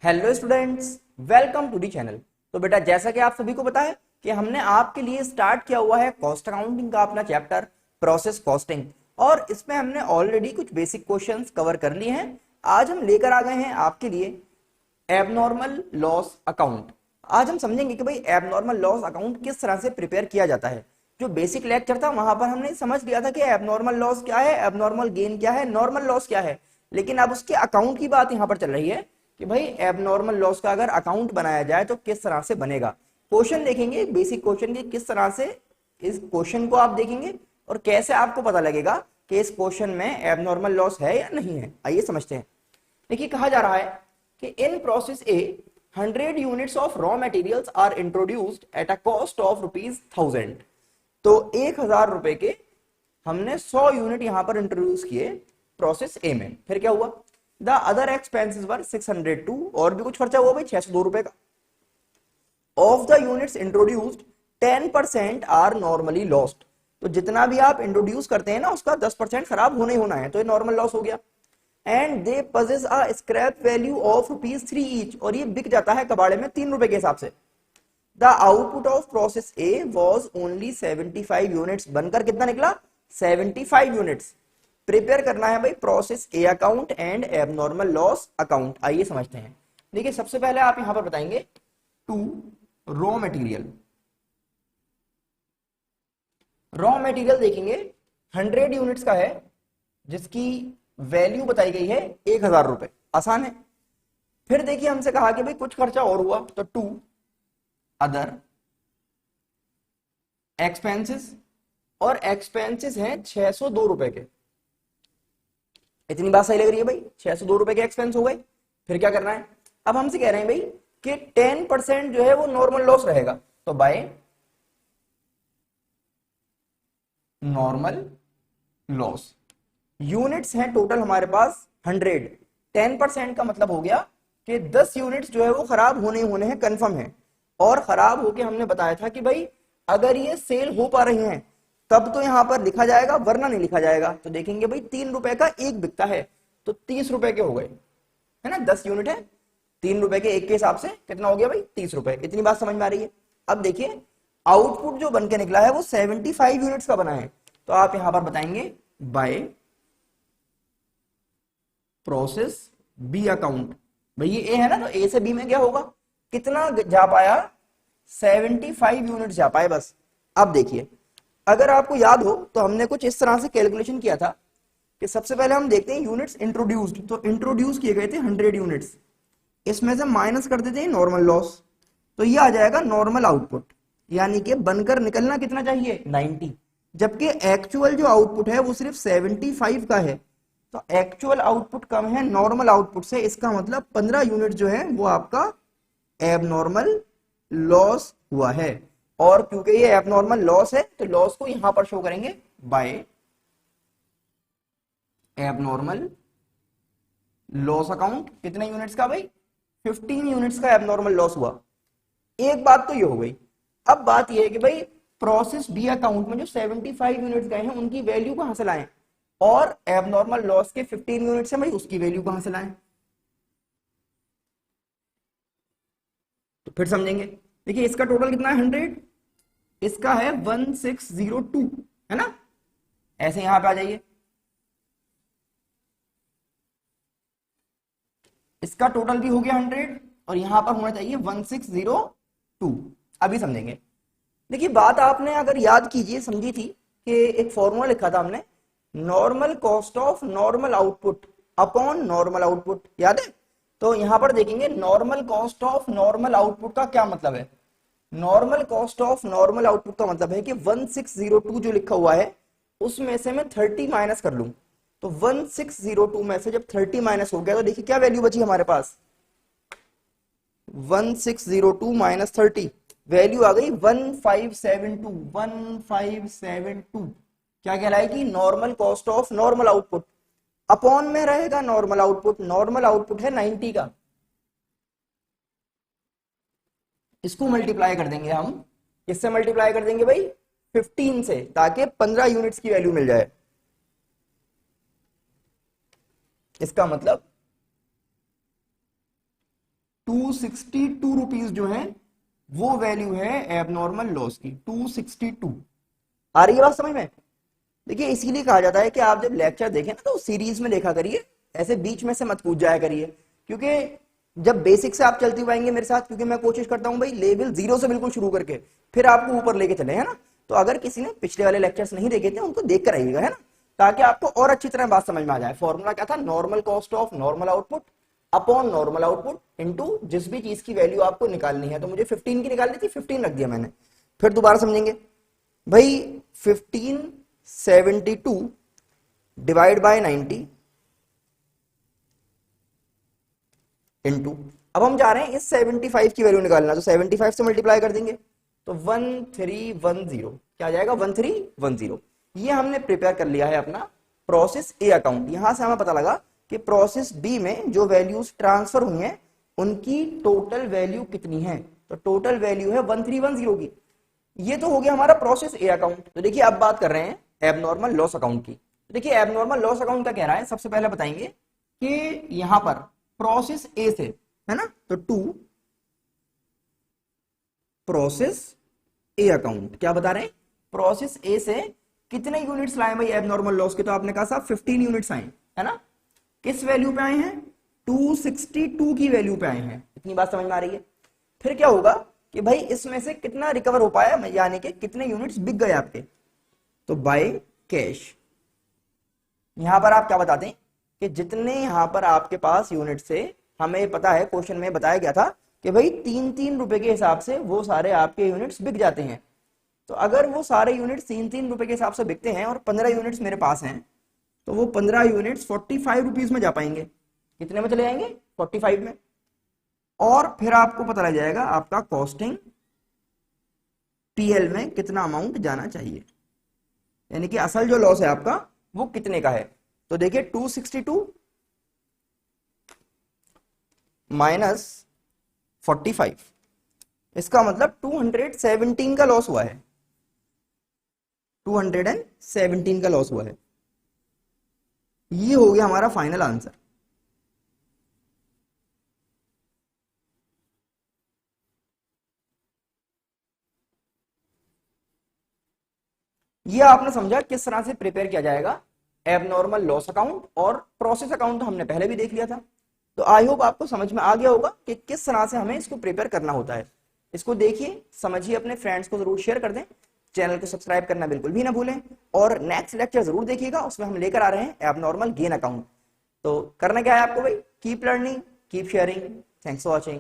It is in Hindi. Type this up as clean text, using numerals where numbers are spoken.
Hello students, welcome to the channel. तो बेटा, जैसा कि आप सभी को पता है कि हमने आपके लिए स्टार्ट किया हुआ है कॉस्ट अकाउंटिंग का अपना चैप्टर प्रोसेस कॉस्टिंग, और इसमें हमने ऑलरेडी कुछ बेसिक क्वेश्चंस कवर कर लिए हैं। आज हम लेकर आ गए हैं आपके लिए एबनॉर्मल लॉस अकाउंट। आज हम समझेंगे कि भाई एबनॉर्मल लॉस अकाउंट किस तरह से प्रिपेयर किया जाता है। जो बेसिक लेक्चर था वहां पर हमने समझ लिया था कि एबनॉर्मल लॉस क्या है, एबनॉर्मल गेन क्या है, नॉर्मल लॉस क्या है, लेकिन अब उसके अकाउंट की बात यहां पर चल रही है कि भाई एबनॉर्मल लॉस का अगर अकाउंट बनाया जाए तो किस तरह से बनेगा। क्वेश्चन देखेंगे, बेसिक क्वेश्चन के किस तरह से इस क्वेश्चन को आप देखेंगे और कैसे आपको पता लगेगा कि इस क्वेश्चन में एबनॉर्मल लॉस है या नहीं है। आइए समझते हैं। देखिए, कहा जा रहा है कि in process A 100 units of raw materials are introduced at a cost of ₹1000। तो 1000 रुपए के हमने 100 यूनिट यहां पर इंट्रोड्यूस किए प्रोसेस ए में। फिर क्या हुआ? द अदर एक्सपेंसेस वर 602, और भी कुछ खर्चा हुआ भाई 602 रुपए का। Of the units introduced 10% are normally lost. तो जितना भी आप इंट्रोड्यूस करते हैं ना, उसका 10% खराब होना ही होना है, तो ये नॉर्मल लॉस हो गया। And they possess a scrap value of ₹3 each, और ये बिक जाता है कबाड़े में 3 रुपए के हिसाब से। The output of process A was only 75 units. बनकर कितना निकला? 75 यूनिट्स। प्रिपेयर करना है भाई process A account and abnormal loss account. आइए समझते हैं। देखिए, सबसे पहले आप यहां पर बताएंगे to raw material. Raw material देखेंगे 100 यूनिट्स का है, जिसकी वैल्यू बताई गई है 1000 रुपए। आसान है। फिर देखिए, हमसे कहा कि भाई कुछ खर्चा और हुआ, तो टू अदर एक्सपेंसेस, और एक्सपेंसेस हैं 602 रुपए के। इतनी बात सही लग रही है भाई? 602 रुपए के एक्सपेंस हो गए। फिर क्या करना है? अब हमसे कह रहे हैं भाई कि 10% जो है वो नॉर्मल लॉस रहेगा, तो बाय नॉर्मल लॉस। यूनिट्स हैं टोटल हमारे पास 100। 10% का मतलब हो गया कि 10 यूनिट्स जो है वो खराब होने होने हैं, कंफर्म है। और खराब होके हमने बताया था कि भाई अगर ये सेल हो पा रही हैं तब तो यहां पर लिखा जाएगा, वरना नहीं लिखा जाएगा। तो देखेंगे भाई 3 रुपए का एक बिकता है, तो 30 रुपए के हो गए, है ना। 10 यूनिट है, 3 रुपए के एक के हिसाब से कितना हो गया भाई? 30 रुपए। इतनी बात समझ में आ रही है? अब देखिए, आउटपुट जो बन के निकला है वो 75 यूनिट्स का बना है। तो आप यहां पर बताएंगे बाय प्रोसेस बी अकाउंट। भाई ये ए है ना, तो ए से बी में क्या होगा? कितना जा पाया? 75 यूनिट जा पाए बस। अब देखिए, अगर आपको याद हो तो हमने कुछ इस तरह से कैलकुलेशन किया था कि सबसे पहले हम देखते हैं यूनिट्स इंट्रोड्यूस्ड। तो इंट्रोड्यूस किए गए थे 100 यूनिट्स, इसमें से माइनस कर देते हैं नॉर्मल लॉस, तो ये आ जाएगा नॉर्मल आउटपुट। यानी कि बनकर निकलना कितना चाहिए? 90, जबकि एक्चुअल जो आउटपुट है वो सिर्फ 75 का है। तो एक्चुअल आउटपुट कम है नॉर्मल आउटपुट से, इसका मतलब 15 यूनिट जो है वो आपका एबनॉर्मल लॉस हुआ है। और क्योंकि ये एबनॉर्मल लॉस है तो लॉस को यहां पर शो करेंगे बाय एबनॉर्मल लॉस अकाउंट। कितने यूनिट्स का भाई? 15 यूनिट्स का एबनॉर्मल लॉस हुआ। एक बात तो ये हो गई। अब बात ये है कि भाई प्रोसेस बी अकाउंट में जो 75 यूनिट्स गए हैं उनकी वैल्यू कहां से लाएं, और एबनॉर्मल लॉस के 15 यूनिट्स है भाई, उसकी वैल्यू कहां से लाएं। तो फिर समझेंगे। देखिए, इसका टोटल कितना है? 100, इसका है 1602, है ना। ऐसे यहां पे आ जाइए, इसका टोटल भी हो गया 100 और यहां पर होना चाहिए 1602। अभी समझेंगे। देखिए, बात आपने अगर याद कीजिए, समझी थी कि एक फॉर्मूला लिखा था हमने, normal cost of normal output upon normal output, याद है? तो यहां पर देखेंगे normal cost of normal output का क्या मतलब है। Normal cost of normal output का मतलब है कि 1602 जो लिखा हुआ है उसमें से मैं 30 माइनस कर लूं। तो 1602 में से जब 30 माइनस हो गया तो देखिए क्या वैल्यू बची हमारे पास? 1602 माइनस 30, वैल्यू आ गई 1572। 1572 क्या कहलाएगी? Normal cost of normal output. Upon में रहेगा नॉर्मल आउटपुट। नॉर्मल आउटपुट है 90 का, इसको मल्टीप्लाई कर देंगे हम। किससे मल्टीप्लाई कर देंगे भाई? 15 से, ताकि 15 यूनिट्स की वैल्यू मिल जाए। इसका मतलब 262 रुपीज जो है वो वैल्यू है एबनॉर्मल लॉस की, 262। आ रही है बात समझ में? देखिए इसीलिए कहा जाता है कि आप जब लेक्चर देखें ना तो सीरीज में देखा करिए, ऐसे बीच में से मत कूद जाया करिए, क्योंकि जब बेसिक से आप चलते हुए आएंगे मेरे साथ, क्योंकि मैं कोशिश करता हूं भाई लेवल 0 से बिल्कुल शुरू करके फिर आपको ऊपर लेके चले, है ना। तो अगर किसी ने पिछले वाले लेक्चर्स नहीं देखे थे उनको देख कर आइएगा, है ना, ताकि आपको और अच्छी तरह बात समझ में आ जाए। फॉर्मूला क्या था? Normal cost of normal output upon normal output into जिस भी चीज की वैल्यू आपको निकालनी है। तो मुझे 15 की निकालनी थी, 15 रख दिया मैंने। फिर दोबारा समझेंगे भाई, 1572 डिवाइड बाय 90 इनटू, अब हम जा रहे हैं इस 75 की वैल्यू निकालना, तो 75 से मल्टीप्लाई कर देंगे तो 1310, क्या आ जाएगा? 1310। ये हमने प्रिपेयर कर लिया है अपना प्रोसेस ए अकाउंट। यहां से हमें पता लगा कि प्रोसेस बी में जो वैल्यूज ट्रांसफर हुई हैं उनकी टोटल वैल्यू कितनी है, तो टोटल वैल्यू है 1310 की। ये तो हो गया हमारा प्रोसेस ए अकाउंट। तो देखिए अब बात कर रहे हैं एबनॉर्मल लॉस अकाउंट की। तो देखिए एबनॉर्मल लॉस अकाउंट का कह रहा है, सबसे पहले बताएंगे कि यहां पर प्रोसेस ए से, है ना, तो टू प्रोसेस ए अकाउंट, क्या बता रहे हैं? प्रोसेस ए से कितने यूनिट्स लाए भाई एबनॉर्मल लॉस के? तो आपने कहा साहब 15 यूनिट्स आए, है ना। किस वैल्यू पे आए हैं? 262 की वैल्यू पे आए हैं। इतनी बात समझ में आ रही है? फिर क्या होगा कि भाई इसमें से कितना रिकवर हो पाया, यानी कि कितने यूनिट्स बिक गए आपके, तो बाय कैश। यहां पर आप क्या बताते हैं कि जितने यहां पर आपके पास यूनिट से, हमें पता है क्वेश्चन में बताया गया था कि भाई 3-3 रुपए के हिसाब से वो सारे आपके यूनिट्स बिक जाते हैं। तो अगर वो सारे यूनिट्स 3-3 रुपए के हिसाब से बिकते हैं और 15 यूनिट्स मेरे पास हैं, तो वो 15 यूनिट्स 45 रुपीज में जा पाएंगे। कितने में चले जाएंगे? 45 में। और फिर आपको पता लग जाएगा आपका कॉस्टिंग पीएल में कितना अमाउंट जाना चाहिए, यानी कि असल जो लॉस है आपका वो कितने का है। तो देखिए 262 माइनस 45, इसका मतलब 217 का लॉस हुआ है, 217 का लॉस हुआ है। ये हो गया हमारा फाइनल आंसर। ये आपने समझा किस तरह से प्रिपेयर किया जाएगा एबनॉर्मल लॉस अकाउंट, और प्रोसेस अकाउंट हमने पहले भी देख लिया था। तो आई होप आपको समझ में आ गया होगा कि किस तरह से हमें इसको प्रिपेयर करना होता है। इसको देखिए, समझिए, अपने फ्रेंड्स को जरूर शेयर कर दें, चैनल को सब्सक्राइब करना बिल्कुल भी ना भूलें, और नेक्स्ट लेक्चर जरूर देखिएगा, उसमें हम लेकर आ रहे हैं एबनॉर्मल गेन अकाउंट। तो करना क्या है आपको भाई? Keep learning, keep sharing. Thanks for watching.